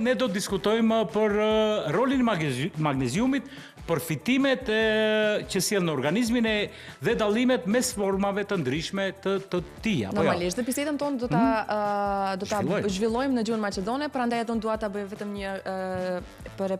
не додискутојме por ролин магнезиумит, por fitimet që sjell në organizmin e dhe dallimet mes formave të ndryshme të tij apo jo. Normalisht, dhe bisedën tonë do ta zhvillojmë në gjuhën maqedone, prandaj unë dua ta bëj vetëm një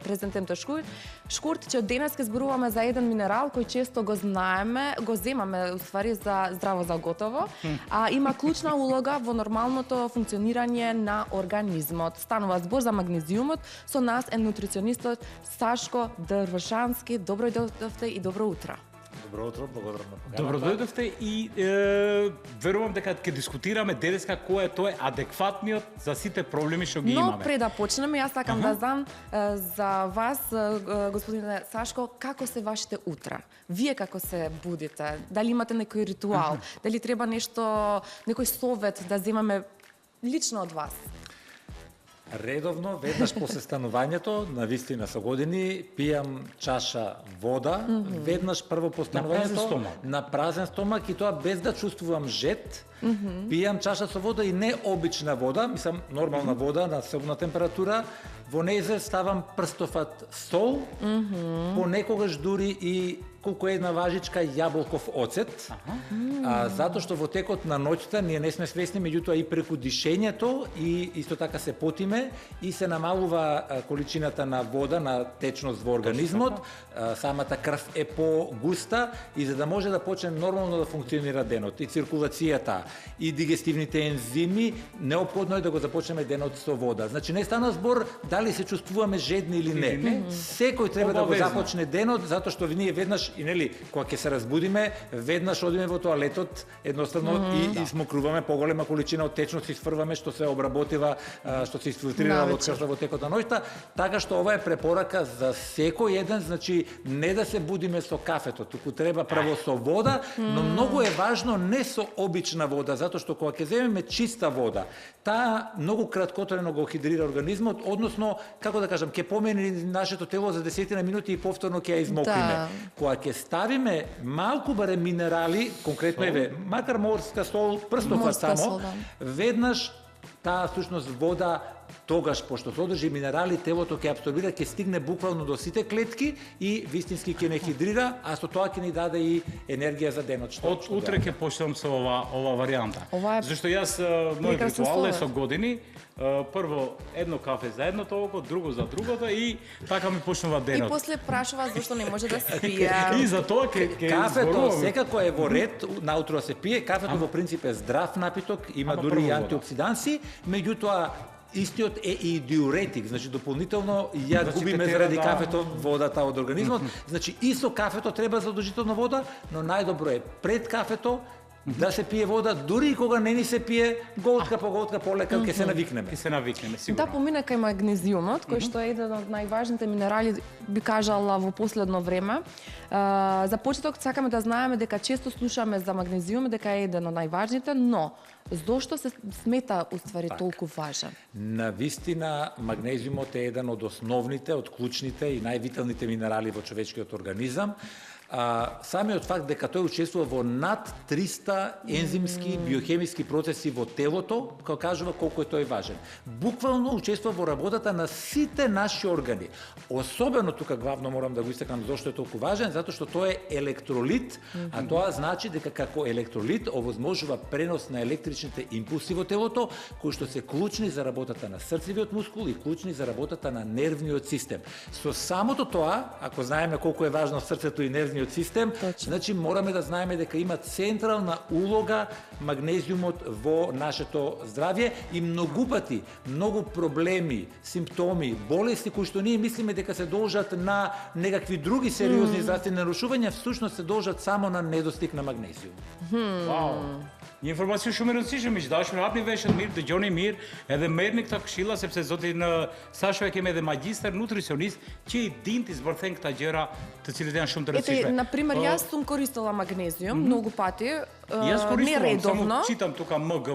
prezantim të shkurt që danas ќе zbruаме за jedan минерал кој често го земаме уствари за здраво за готово, а има клучна улога во нормалното функционирање на организмот. Станува збор за магнезиумот, со нас е нутриционистот Сашко Дрвшански. Добро дојдовте и добро утро. Добро утро, благодарам на поканата. Добро дојдовте и верувам дека ќе дискутираме денеска кој е тој адекватниот за сите проблеми што ги имаме. Но пред да почнеме, јас сакам да знам за вас, господине Сашко, како се вашите утра? Вие како се будите? Дали имате некој ритуал? Дали треба некој совет да земаме лично од вас? Редовно, веднаш после станувањето, на вистина со години, пијам чаша вода, веднаш прво по станувањето, на празен стомак и тоа без да чувствувам жет, пијам чаша со вода и не обична вода, мислам нормална вода на собна температура, во нејзе ставам прстофат сол, понекогаш дури и колку една важичка јаболков оцет, затоа што во текот на ноќта ние не сме свесни, меѓутоа и преку дишењето и исто така се потиме и се намалува количината на вода, на течност во организмот, самата крв е по-густа и за да може да почне нормално да функционира денот и циркулацијата и дигестивните ензими, неопходно е да го започнеме денот со вода. Значи не стана збор дали се чувствуваме жедни или не. Секој треба да го започне денот затоа што ние веднаш и нели кога ќе се разбудиме, веднаш одиме во тоалетот, едноставно и смокруваме поголема количина од течност исфрваме што се обработива, што се изфилтрира од крвта во текот на ноќта, така што ова е препорака за секој еден, значи не да се будиме со кафето, туку треба прво со вода, но многу е важно не со обична вода, затоа што кога ќе земеме чиста вода, таа многу краткотрено го хидрира организмот, односно како да кажам, ќе помени нашето тело за 10 минути и повторно ќе ја измокриме. Кога ќе ставиме малку барем минерали, конкретно еве, макар морска сол, прстофат само, веднаш таа всушност вода тогаш, пошто содржи минерали, телото ќе абсорбира, ќе стигне буквално до сите клетки и вистински ќе не хидрира, а со тоа ќе ни даде и енергија за денот. Од утре ќе почнам со ова варијанта. Зашто јас мој ритуал е со години, прво едно кафе за едното око, друго за другото и така ми почнува денот. И после прашува зашто не може да спие. И за тоа ќе кафето секако е во ред, наутро се пие, кафето во принцип е здрав напиток, има дури и антиоксиданси, меѓутоа истиот е и диуретик, значи дополнително ја губиме заради кафето водата од организмот. Значи и со кафето треба задолжително вода, но најдобро е пред кафето да се пие вода, дури и кога не ни се пие, голтка по голтка полека ќе се навикнеме. Ќе се навикнеме, сигурно. Да помине кај магнезиумот, кој што е еден од најважните минерали, би кажала во последно време. За почеток сакаме да знаеме дека често слушаме за магнезиум, дека е еден од најважните, но зошто се смета уствари толку важен? На вистина магнезиумот е еден од основните, од клучните и највиталните минерали во човечкиот организам. Самиот факт дека тој учествува во над 300 ензимски биохемиски процеси во телото, кој кажува колку е тој важен. Буквално учествува во работата на сите наши органи. Особено тука главно морам да го истакнам зошто е толку важен, затоа што тој е електролит, а тоа значи дека како електролит овозможува пренос на електричните импулси во телото, кои што се клучни за работата на срцевиот мускул и клучни за работата на нервниот систем. Со самото тоа, ако знаеме колку е важно срцето и нервниот систем, значи мораме да знаеме дека има централна улога магнезиумот во нашето здравје и многу пати, многу проблеми, симптоми, болести кои што ние мислиме дека се должат на некакви други сериозни здравствени нарушувања, всушност се должат само на недостиг на магнезиум. Вау. Një informacion shumë e rëndësishme, miq dashur, hapni veshët mirë, dëgjoni mirë, edhe merrni këta këshilla sepse zoti Sasho e kemi edhe magjistër nutricionist që i din të zbërthen këta gjëra të cilët janë shumë të rëndësishme. На пример, јас сум користела магнезиум многу пати, Јас нередовно. Само читам тука МГ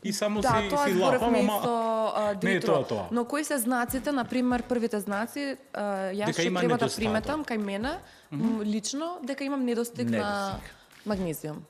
и само да, си лапам, ама не е тоа. Но кои се знаците, на пример, првите знаци, јас што треба да приметам кај мене, лично, дека имам недостиг на магнезиум.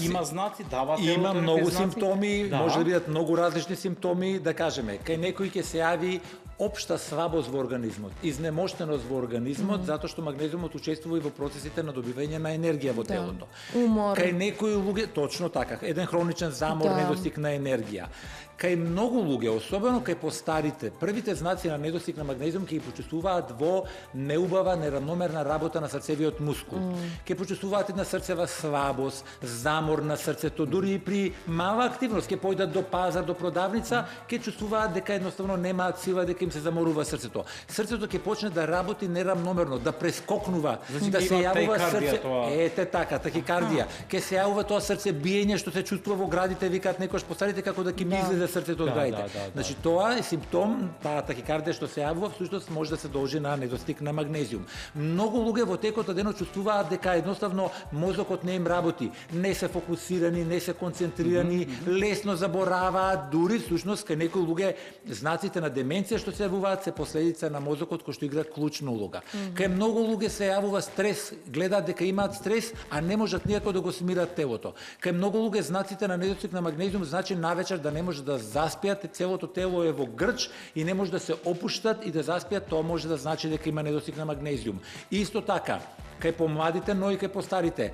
Има знаци, давате? Има многу симптоми, може да бидат многу различни симптоми, да кажеме. Кај некој ќе се јави општа слабост во организмот, изнемоштеност во организмот, затоа што магнезиумот учествува и во процесите на добивање на енергија во телото. Умор. Кај некои луѓе, точно така, еден хроничен замор, недостиг на енергија. Кај многу луѓе, особено кај постарите, првите знаци на недостиг на магнезиум ќе ги почувствуваат во неубава, неравномерна работа на срцевиот мускул. Ќе почувствуваат една срцева слабост, замор на срцето, дури и при мала активност, ќе појдат до пазар, до продавница, ќе чувствуваат дека едноставно немаат сила, дека им се заморува срцето. Срцето ќе почне да работи неравномерно, да прескокнува, да се јавува срце. Ете така, тахикардија. Ќе се јавува тоа срце биење што се чувствува во градите, викаат некош постарите како да ќе ми излезе срцето од градите. Значи тоа е симптом, таа тахикардија што се јавува, всушност може да се должи на недостиг на магнезиум. Многу луѓе во текот на денот чувствуваат дека едноставно мозокот не им работи, не се фокусирани, не се концентрирани, лесно забораваат, дури всушност кај некои луѓе знаците на деменција што се јавуваат се последица на мозокот кој што игра клучна улога. Кај многу луѓе се јавува стрес, гледаат дека имаат стрес, а не можат никако да го смират телото. Кај многу луѓе знаците на недостиг на магнезиум значи навечер да не може да заспиат, целото тело е во грч и не може да се опуштат и да заспиат, тоа може да значи дека има недостиг на магнезиум. Исто така, кај помладите, но и кај постарите,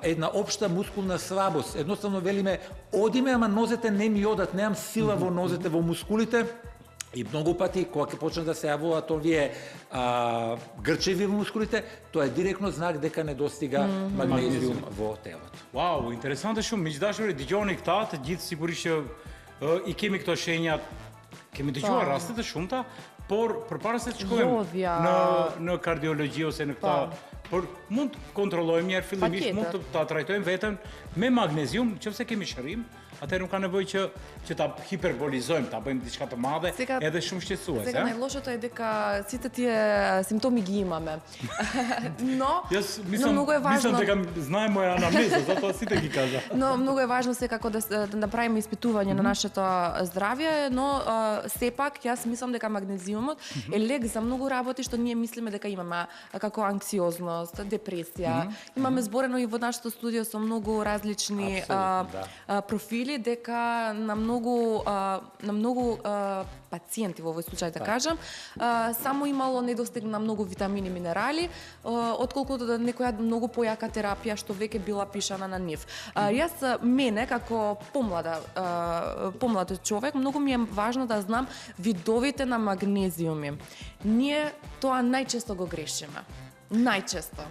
една општа мускулна слабост. Едноставно велиме, одиме, ама нозете не ми одат, немам сила во нозете, во мускулите. И многу пати, кога ќе почнат да се јавуваат овие грчеви во мускулите, тоа е директно знак дека недостига магнезиум во телото. Вау, интересант е шум. Меѓутоа, дигјоник таат, gjithë sigurisht и kemi këto shenjat, kemi dëgjuar raste të shumta, por përpara se të shkojmë në kardiologji ose në këta, por mund të kontrollojmë njerë fillimisht, mund të ta trajtojmë veten me magnezium, nëse kemi shërim, atëherë nuk ka nevojë që ta hiperbolizojmë, ta bëjmë diçka të madhe, edhe shumë shqetësuese. Сега најлошото е дека сите тие симптоми ги имаме. Но многу е важно. Мислам дека знае моја анамнеза, затоа сите ги кажа. Но многу е важно секако да направиме испитување на нашето здравје, но сепак јас мислам дека магнезиумот е лек за многу работи што ние мислиме дека имаме, како анксиозност, депресија. Имаме зборено и во нашето студио со многу различни профили дека на многу пациенти во овој случај да кажам, само имало недостиг на многу витамини и минерали, отколку да некоја многу појака терапија што веќе била пишана на нив. Јас мене како помлад човек многу ми е важно да знам видовите на магнезиуми. Ние тоа најчесто го грешиме. Најчесто.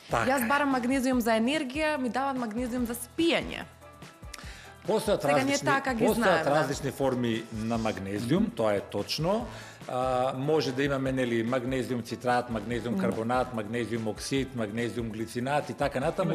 Јас барам магнезиум за енергија, ми дават магнезиум за спиење. Постојат различни форми на магнезиум, тоа е точно. Може да имаме магнезиум цитрат, магнезиум карбонат, магнезиум оксид, магнезиум глицинат и така натаму.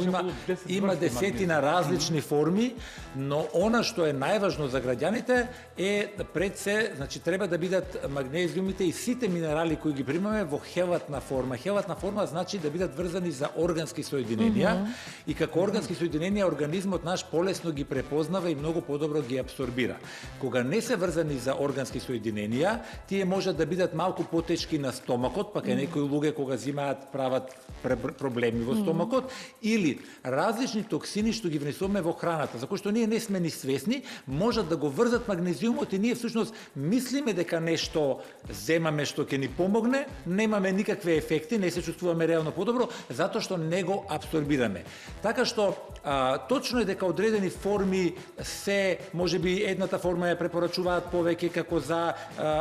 Има десетина различни форми, но она што е најважно за граѓаните е пред се, значи треба да бидат магнезиумите и сите минерали кои ги примаме во хелатна форма. Хелатна форма значи да бидат врзани за органски соединенија и како органски соединенија организмот наш полесно ги препознава и многу подобро ги абсорбира. Кога не се врзани за органски соединенија, тие може да бидат малку потешки на стомакот, па кај некои луѓе кога зимаат прават проблеми во стомакот, или различни токсини што ги внесуваме во храната, за кои што ние не сме ни свесни, можат да го врзат магнезиумот и ние всушност мислиме дека нешто земаме што ќе ни помогне, немаме никакви ефекти, не се чувствуваме реално подобро, затоа што не го абсорбираме. Така што точно е дека одредени форми се, можеби едната форма ја препорачуваат повеќе како за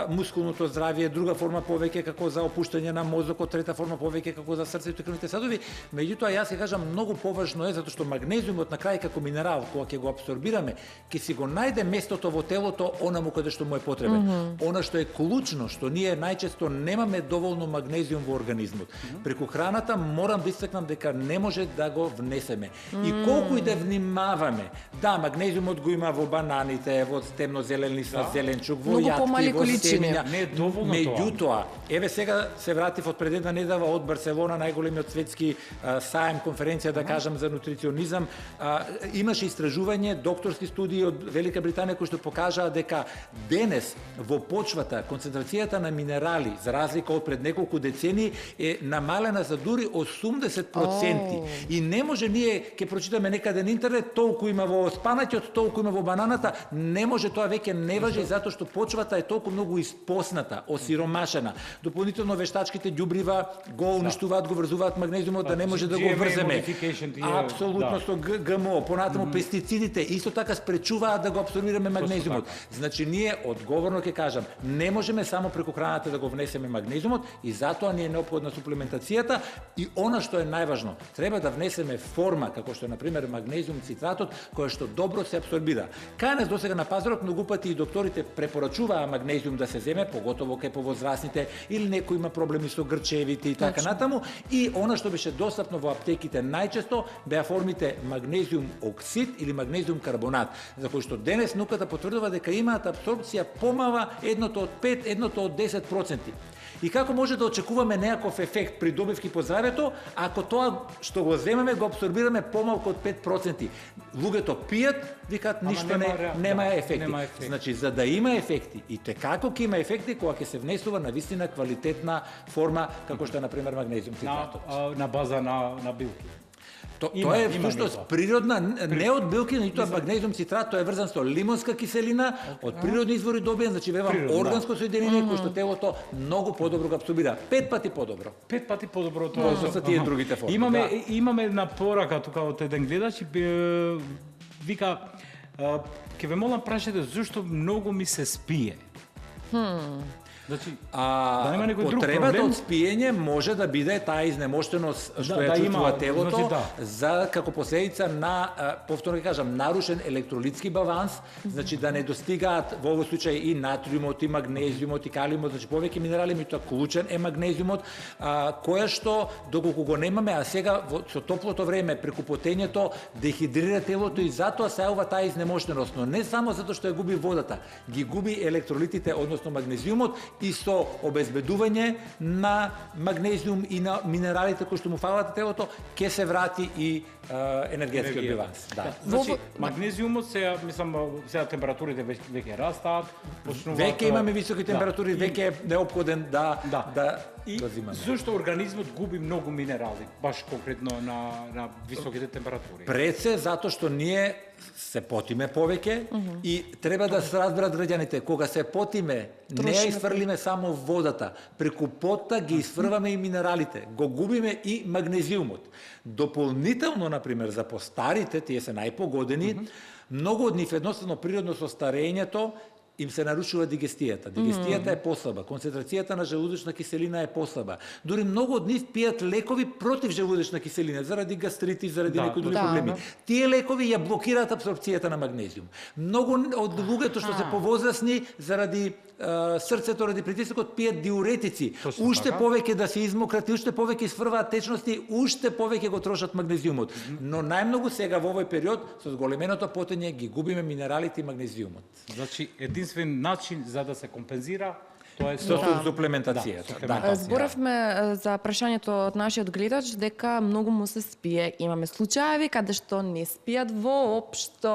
мускулното здравје, друга форма повеќе како за опуштање на мозокот, трета форма повеќе како за срцето и крвните садови. Меѓутоа јас ќе кажам многу поважно е затоа што магнезиумот на крај како минерал кога ќе го абсорбираме, ќе си го најде местото во телото онаму каде што му е потребен. Она што е клучно, што ние најчесто немаме доволно магнезиум во организмот. Преку храната морам да истакнам дека не може да го внесеме. И колку и да внимаваме, да, магнезиумот го има во бананите, во темнозелен лист, зеленчук, во јатки, во семења. Меѓутоа, еве сега се вратив од пред една недела од Барселона, најголемиот светски саем, конференција, да кажам, за нутриционизам. Имаше истражување, докторски студии од Велика Британија кои што покажаа дека денес во почвата концентрацијата на минерали, за разлика од пред неколку децении, е намалена за дури 80%. И не може ние ќе прочитаме некаде на интернет толку има во спанаќот, толку има во бананата, не може, тоа веќе не важи затоа што почвата е толку многу испосната. притисната, осиромашена. Дополнително вештачките ѓубрива го уништуваат, го врзуваат магнезиумот да не може да го врземе. Апсолутно со ГМО, понатаму пестицидите исто така спречуваат да го апсорбираме магнезиумот. Значи ние одговорно ќе кажам, не можеме само преку храната да го внесеме магнезиумот и затоа ни е неопходна суплементацијата и она што е најважно, треба да внесеме форма како што е на пример магнезиум цитратот која што добро се апсорбира. Кај нас досега на пазарот многу пати и докторите препорачуваа магнезиум да се земе, поготово кај повозрасните или некој има проблеми со грчевите и така натаму и она што беше достапно во аптеките најчесто беа формите магнезиум оксид или магнезиум карбонат, за кои што денес науката потврдува дека имаат апсорбција помала едното од 5, едното од 10%. И како може да очекуваме некаков ефект при добивки по здравјето, ако тоа што го земеме го апсорбираме помалку од 5%. Луѓето пијат, викаат ништо нема ефекти. Значи за да има ефекти и како ќе има ефекти кога ќе се внесува на вистина квалитетна форма како што е на пример магнезиум цитратот. На база на билки. Тоа е всушност природна, не од билки, ниту од магнезиум цитрат, тоа е врзан со лимонска киселина, од природни извори добиен, значи вевам органско соединение кој што телото многу подобро го апсорбира, 5 пати подобро. 5 пати подобро тоа со тие другите форми. Имаме на порака тука од еден гледач и вика ќе ве молам прашајте зошто многу ми се спие. Значи, да нема некој друг проблем. Потребата од спиење може да биде таа изнемоштеност што ја чувствува телото, за како последица на, повторно ќе кажам, нарушен електролитски баланс, значи да не достигаат во овој случај и натриумот, и магнезиумот, и калиумот, значи повеќе минерали, меѓутоа клучен е магнезиумот, која што доколку го немаме, а сега со топлото време преку потењето дехидрира телото и затоа се јавува таа изнемоштеност, но не само затоа што ја губи водата, ги губи електролитите, односно магнезиумот и со обезбедување на магнезиум и на минералите кои што му фалат телото, ќе се врати и енергетскиот биланс. Да. Значи, магнезиумот сега, мислам, сега температурите веќе растаат, почнуваат. Веќе имаме високи температури, веќе е неопходен да и зошто организмот губи многу минерали, баш конкретно на високите температури? Пред се затоа што ние се потиме повеќе и треба да се разберат граѓаните, кога се потиме, не ја изфрлиме само водата, преку потта ги изфрваме и минералите, го губиме и магнезиумот. Дополнително, например, за постарите, тие се најпогодени, многу од нив едноставно природно со старењето им се нарушува дигестијата. Дигестијата е послаба, концентрацијата на желудочна киселина е послаба. Дури многу од нив пијат лекови против желудочна киселина, заради гастрити, заради некои други проблеми. Тие лекови ја блокираат апсорбцијата на магнезиум. Многу од луѓето што се повозрасни заради срцето, ради притисокот, пијат диуретици. Уште повеќе да се измократ, уште повеќе изфрваат течности, уште повеќе го трошат магнезиумот. Но најмногу сега во овој период со зголеменото потење ги губиме минералите и магнезиумот. Значи единствен начин за да се компензира тоа е со суплементацијата. Зборавме за прашањето од нашиот гледач дека многу му се спие. Имаме случаи каде што не спијат воопшто.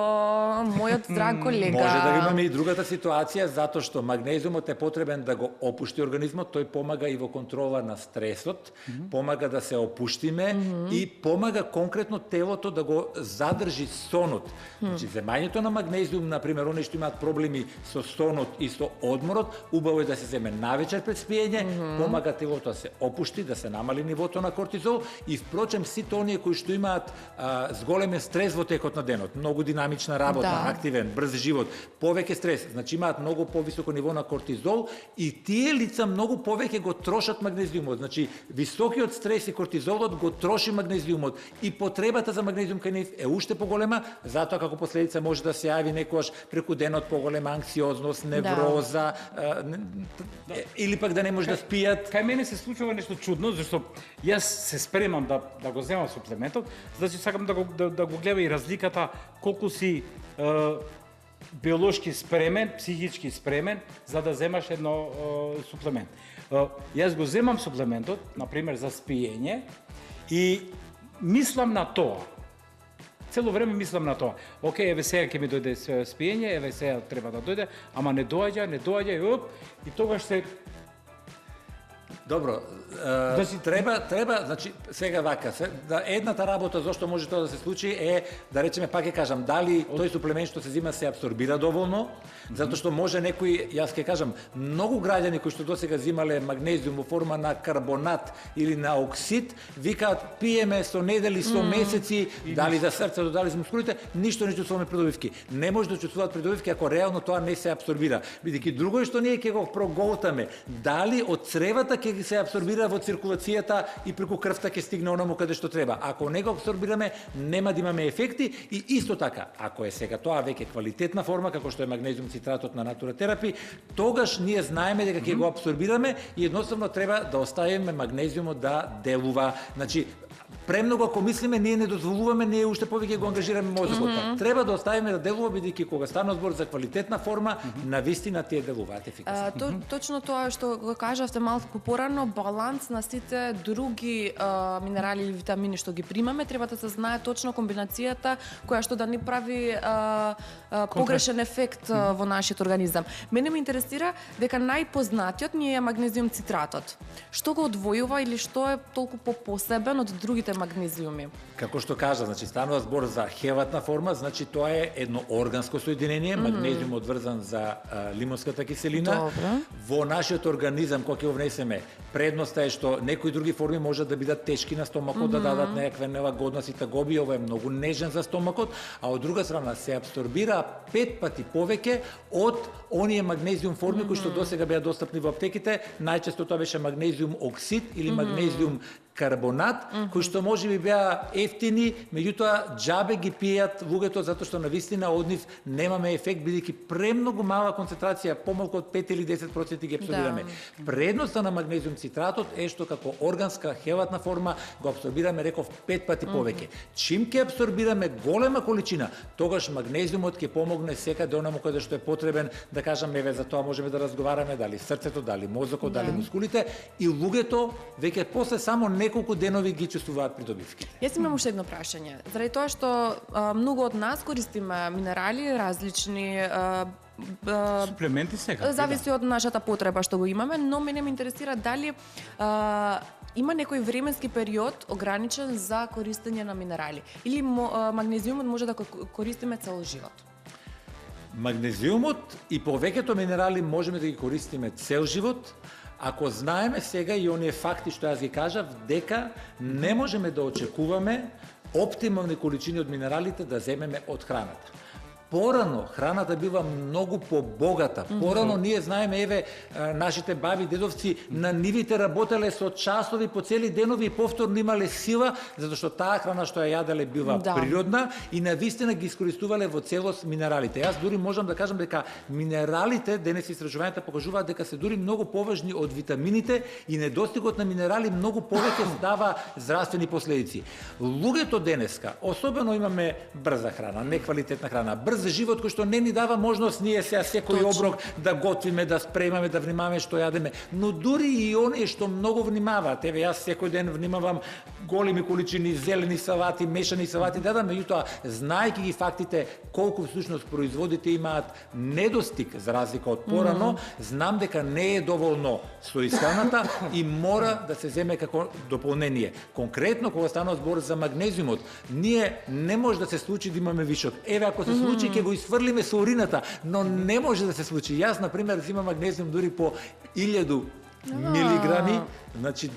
Мојот драг колега. Може да имаме и другата ситуација затоа што магнезиумот е потребен да го опушти организмот, тој помага и во контрола на стресот, помага да се опуштиме и помага конкретно телото да го задржи сонот. Значи земањето на магнезиум, на пример, оние што имаат проблеми со сонот и со одморот, убаво е да се земе навечер пред спиење, помага телото да се опушти, да се намали нивото на кортизол и впрочем сите оние кои што имаат зголемен стрес во текот на денот, многу динамична работа, активен, брз живот, повеќе стрес, значи имаат многу повисоко ниво на кортизол и тие лица многу повеќе го трошат магнезиумот. Значи високиот стрес и кортизолот го троши магнезиумот и потребата за магнезиум кај нив е уште поголема, затоа како последица може да се јави некојаш преку денот поголема анксиозност, невроза, или пак да не може да спијат. Кај мене се случува нешто чудно, зашто јас се спремам да го земам суплементот, значи сакам да го гледа и разликата колку си биолошки спремен, психички спремен за да земаш едно суплемент. Јас го земам суплементот, на пример за спиење и мислам на тоа. Цело време мислам на тоа. Океј, еве сега ќе ми дојде спиење, еве сега треба да дојде, ама не доаѓа, и тогаш се Добро, треба, значи, сега вака, да едната работа зошто може тоа да се случи е, да речеме, пак ќе кажам, дали тој суплемент што се зима се абсорбира доволно, затоа што може некои, јас ќе кажам, многу граѓани кои што досега зимале магнезиум во форма на карбонат или на оксид, викаат пиеме со недели, со месеци, дали за срцето, дали за мускулите, ништо не чувствуваме придобивки. Не може да чувствуваат придобивки ако реално тоа не се абсорбира. Бидејќи друго е што ние ќе го проголтаме, дали од цревата ќе се абсорбира во циркулацијата и преку крвта ќе стигне онаму каде што треба. Ако не го абсорбираме, нема да имаме ефекти и исто така, ако е сега тоа веќе квалитетна форма како што е магнезиум цитратот на натуратерапи, тогаш ние знаеме дека ќе го абсорбираме и едноставно треба да оставиме магнезиумот да делува. Значи, премногу ако мислиме, ние не дозволуваме, ние уште повеќе го ангажираме мозокот. Треба да оставиме да делува, бидејќи кога стана збор за квалитетна форма, навистина тие делуваат ефикасно. Точно тоа што го кажавте малку порано, баланс на сите други минерали или витамини што ги примаме, треба да се знае точно комбинацијата која што да не прави погрешен ефект во нашиот организам. Мене ме интересира дека најпознатиот ни е магнезиум цитратот. Што го одвојува или што е толку посебен од другите магнезиуми? Како што кажа, значи станува збор за хеватна форма, значи тоа е едно органско соединение, магнезиум одврзан за лимонската киселина. Добре. Во нашиот организам кога ќе го внесеме, предноста е што некои други форми можат да бидат тешки на стомакот, да дадат некаква нелагодност и тагоби, ова е многу нежен за стомакот, а од друга страна се абсорбира 5 пати повеќе од оние магнезиум форми кои што досега беа достапни во аптеките. Најчесто тоа беше магнезиум оксид или магнезиум карбонат, кои што можеби беа ефтини, меѓутоа џабе ги пијат луѓето затоа што навистина од нив немаме ефект, бидејќи премногу мала концентрација, помалку од 5 или 10% ги абсорбираме. Предноста на магнезиум цитратот е што како органска хеватна форма го абсорбираме, реков, 5 пати повеќе. Чим ќе абсорбираме голема количина, тогаш магнезиумот ќе помогне секаде онаму каде што е потребен, да кажам, еве за тоа можеме да разговараме, дали срцето, дали мозокот, дали мускулите, и луѓето веќе после само неколку денови ги чувствуваат придобивки. Јас имам уште едно прашање. Заради тоа што многу од нас користиме минерали различни, суплементи сега. Зависи од нашата потреба што го имаме, но мене ме интересира дали има некој временски период ограничен за користење на минерали или магнезиумот може да го користиме цел живот? Магнезиумот и повеќето минерали можеме да ги користиме цел живот, ако знаеме сега и оние факти што јас ги кажав, дека не можеме да очекуваме оптимални количини од минералите да земеме од храната. Порано храната бива многу побогата. Порано ние знаеме, еве, нашите баби, дедовци на нивите работеле со часови по цели денови и повторно имале сила, затоа што таа храна што ја јаделе била природна и навистина ги искористувале во целост минералите. Јас дури можам да кажам дека минералите, денес истражувањата покажуваат дека се дури многу поважни од витамините и недостигот на минерали многу повеќе дава здравствени последици. Луѓето денеска, особено имаме брза храна, неквалитетна храна, за живот кој што не ни дава можност ние сега секој оброк да готвиме, да спремаме, да внимаваме што јадеме, но дури и оние што многу внимаваат. Еве јас секој ден внимавам големи количини зелени салати, мешани салати, меѓутоа знаејќи ги фактите колку всушност производите имаат недостиг за разлика од порано, знам дека не е доволно со исхраната и мора да се земе како дополнение. Конкретно кога станува збор за магнезиумот, ние не може да се случи да имаме вишок. Еве ако се случи ќе го исфрлиме со урината, но не може да се случи. Јас на пример земам магнезиум дури по 1000 милиграми, значи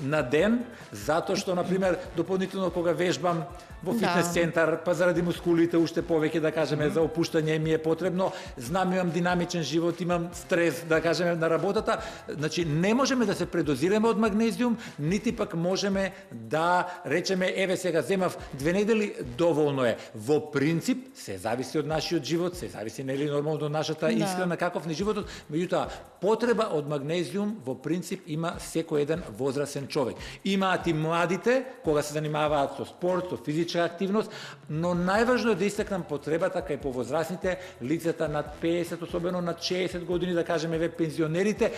на ден, затоа што на пример дополнително кога вежбам во фитнес центар, па заради мускулите уште повеќе да кажеме за опуштање ми е потребно, знам имам динамичен живот, имам стрес да кажеме на работата, значи не можеме да се предозираме од магнезиум, нити пак можеме да речеме еве сега земав 2 недели, доволно е. Во принцип се зависи од нашиот живот, се зависи нели нормално од нашата исхрана, каков не животот, меѓутоа потреба од магнезиум во принцип има секој еден возрасен човек. Имаат и младите кога се занимаваат со спорт, со физичка активност, но најважно е да истакнам потребата кај повозрасните, лицата над 50, особено над 60 години, да кажеме ве пензионерите,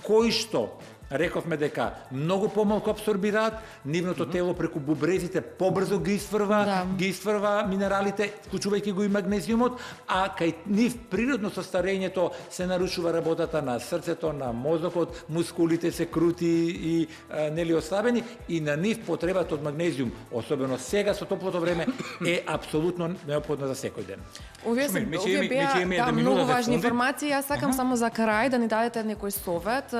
кои што рековме дека многу помалку абсорбираат, нивното тело преку бубрезите побрзо ги исфрва минералите, вклучувајќи го и магнезиумот, а кај нив природно со старењето се нарушува работата на срцето, на мозокот, мускулите се крути и нели ослабени, и на нив потребата од магнезиум, особено сега со топлото време, е апсолутно неопходна за секој ден. Овие беа многу важни информации. Јас сакам само за крај да ни дадете некој совет,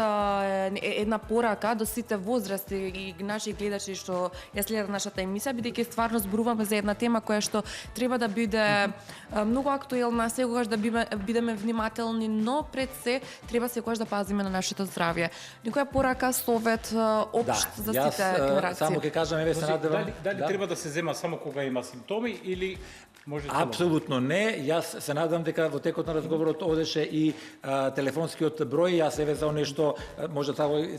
една порака до сите возрасти и наши гледачи што ја следат нашата емисија, бидејќи стварно зборуваме за една тема која што треба да биде многу актуелна, секогаш да бидеме внимателни, но пред се треба секогаш да пазиме на нашето здравје. Некоја порака, совет општ за сите генерации. Само ќе кажам, еве се надевам. Дали треба да се зема само кога има симптоми или може цело? Апсолутно не. Јас се надам дека во текот на разговорот одеше и телефонскиот број. Јас еве за нешто може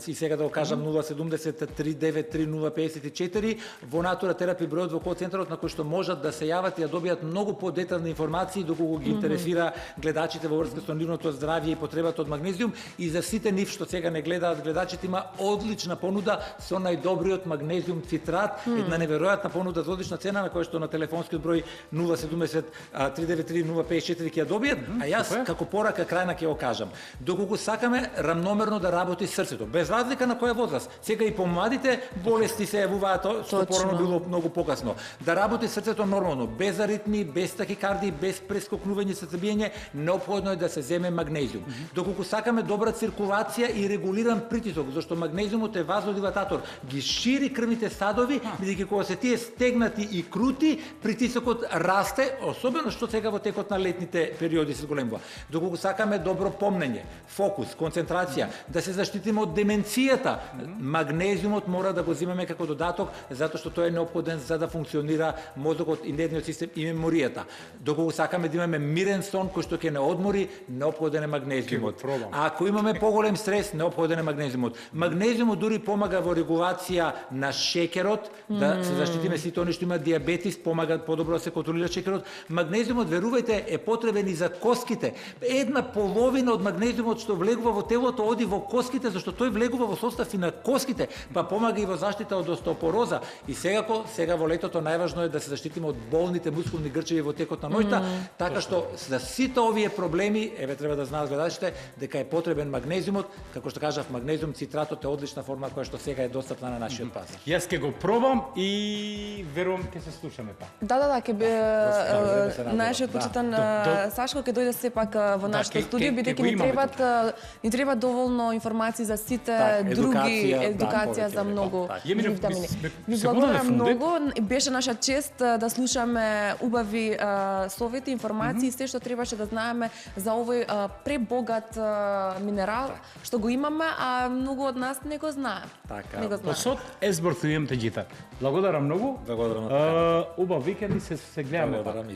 и сега да го кажам 070 393 054 во Натура терапи бројот во кол-центарот на кој што можат да се јават и да добијат многу подетални информации доколку ги интересира гледачите во врска со нивното здравје и потребата од магнезиум, и за сите нив што сега не гледаат гледачите има одлична понуда со најдобриот магнезиум цитрат, една неверојатна понуда за одлична цена на која што на телефонскиот број 070 393 054 ќе ја добијат, а јас како порака крајна ќе го кажам. Доколку сакаме рамномерно да работи срцето, без разлика на која возраст. Сега и помладите болести се јавуваат, што порано било многу покасно. Да работи срцето нормално, без аритми, без тахикардии, без прескокнување срцебиење, неопходно е да се земе магнезиум. Доколку сакаме добра циркулација и регулиран притисок, зашто магнезиумот е вазодилататор, ги шири крвните садови, бидејќи кога се тие стегнати и крути, притисокот расте, особено што сега во текот на летните периоди се зголемува. Доколку сакаме добро помнење, фокус, концентрација, да се заштитиме од деменцијата, магнезиумот мора да го земеме како додаток, затоа што тој е неопходен за да функционира мозокот и нервниот систем и меморијата. Доколку сакаме да имаме мирен сон кој што ќе не одмори, неопходен е магнезиумот. А ако имаме поголем стрес, неопходен е магнезиумот. Магнезиумот дури помага во регулација на шеќерот, да се заштитиме сите оние што имаат дијабетис, помага подобро да се контролира шеќерот. Магнезиумот, верувајте, е потребен и за коските. Една половина од магнезиумот што влегува во телото оди во коските, зашто тој влегува во состав и на коските, па помага и во заштита од остеопороза. И сега во летото најважно е да се заштитиме од болните мускулни грчеви во текот на ноќта, така што за сите овие проблеми, еве треба да знаат гледачите дека е потребен магнезиумот, како што кажав, магнезиум цитратот е одлична форма која што сега е достапна на нашиот пазар. Јас ќе го пробам и верувам ќе се слушаме пак. Да, ќе би нашиот почитан Сашко ќе дојде сепак во нашето студио, бидејќи ни треба доволно информации за сите други, едукација за многу витамини. Ви благодарам многу, беше наша чест да слушаме убави совети, информации, се што требаше да знаеме за овој пребогат минерал што го имаме, а многу од нас не го знаеме. Посот езбор тујем теџита. Благодарам многу. Благодарам. Убав викенд и се гледаме.